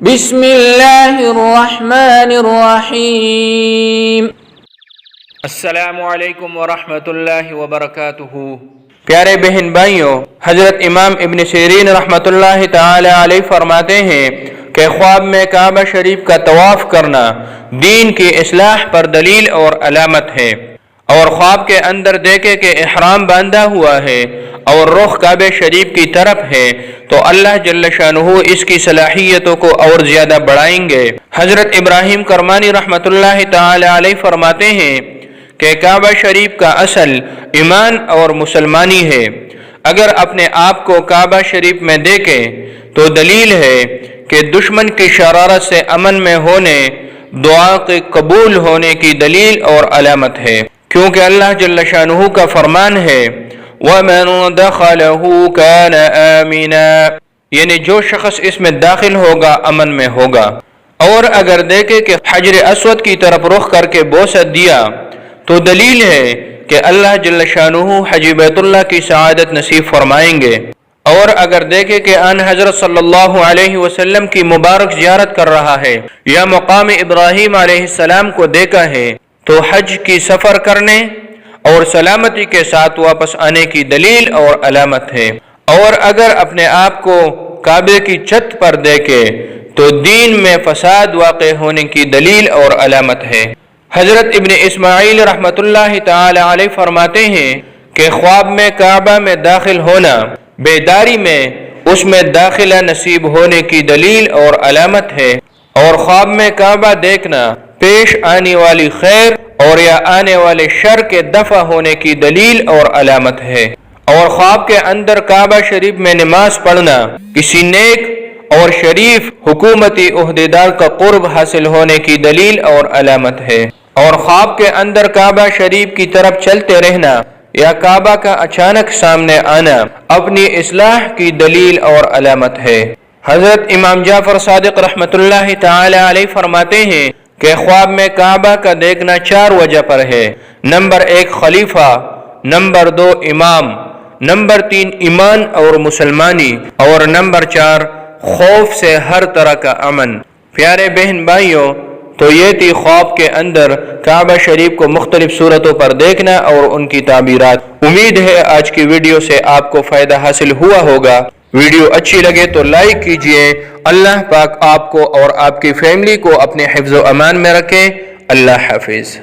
بسم اللہ الرحمن الرحیم۔ السلام علیکم ورحمۃ اللہ وبرکاتہ۔ پیارے بہن بھائیوں، حضرت امام ابن سیرین رحمۃ اللہ تعالی علیہ فرماتے ہیں کہ خواب میں کعبہ شریف کا طواف کرنا دین کی اصلاح پر دلیل اور علامت ہے، اور خواب کے اندر دیکھے کہ احرام باندھا ہوا ہے اور رخ کعبہ شریف کی طرف ہے تو اللہ جل شانہ اس کی صلاحیتوں کو اور زیادہ بڑھائیں گے۔ حضرت ابراہیم کرمانی رحمۃ اللہ تعالی علیہ فرماتے ہیں کہ کعبہ شریف کا اصل ایمان اور مسلمانی ہے۔ اگر اپنے آپ کو کعبہ شریف میں دیکھیں تو دلیل ہے کہ دشمن کی شرارت سے امن میں ہونے، دعا کے قبول ہونے کی دلیل اور علامت ہے، کیونکہ اللہ جل شانہ کا فرمان ہے وَمَنْ دَخَلَهُ كَانَ آمِنًا، یعنی جو شخص اس میں داخل ہوگا امن میں ہوگا۔ اور اگر دیکھے کہ حجر اسود کی طرف رخ کر کے بوسہ دیا تو دلیل ہے کہ اللہ جل شانہ حج بیت اللہ کی سعادت نصیب فرمائیں گے۔ اور اگر دیکھے کہ آن حضرت صلی اللہ علیہ وسلم کی مبارک زیارت کر رہا ہے یا مقام ابراہیم علیہ السلام کو دیکھا ہے تو حج کی سفر کرنے اور سلامتی کے ساتھ واپس آنے کی دلیل اور علامت ہے۔ اور اگر اپنے آپ کو کعبے کی چھت پر دیکھے تو دین میں فساد واقع ہونے کی دلیل اور علامت ہے۔ حضرت ابن اسماعیل رحمۃ اللہ تعالی علیہ فرماتے ہیں کہ خواب میں کعبہ میں داخل ہونا بیداری میں اس میں داخلہ نصیب ہونے کی دلیل اور علامت ہے، اور خواب میں کعبہ دیکھنا پیش آنے والی خیر اور یا آنے والے شر کے دفع ہونے کی دلیل اور علامت ہے، اور خواب کے اندر کعبہ شریف میں نماز پڑھنا کسی نیک اور شریف حکومتی عہدیدار کا قرب حاصل ہونے کی دلیل اور علامت ہے، اور خواب کے اندر کعبہ شریف کی طرف چلتے رہنا یا کعبہ کا اچانک سامنے آنا اپنی اصلاح کی دلیل اور علامت ہے۔ حضرت امام جعفر صادق رحمۃ اللہ تعالی علیہ فرماتے ہیں کہ خواب میں کعبہ کا دیکھنا 4 وجہ پر ہے۔ نمبر 1 خلیفہ، نمبر 2 امام، نمبر 3 ایمان اور مسلمانی، اور نمبر 4 خوف سے ہر طرح کا امن۔ پیارے بہن بھائیوں، تو یہ تھی خواب کے اندر کعبہ شریف کو مختلف صورتوں پر دیکھنا اور ان کی تعبیرات۔ امید ہے آج کی ویڈیو سے آپ کو فائدہ حاصل ہوا ہوگا۔ ویڈیو اچھی لگے تو لائک کیجئے۔ اللہ پاک آپ کو اور آپ کی فیملی کو اپنے حفظ و امان میں رکھے۔ اللہ حافظ۔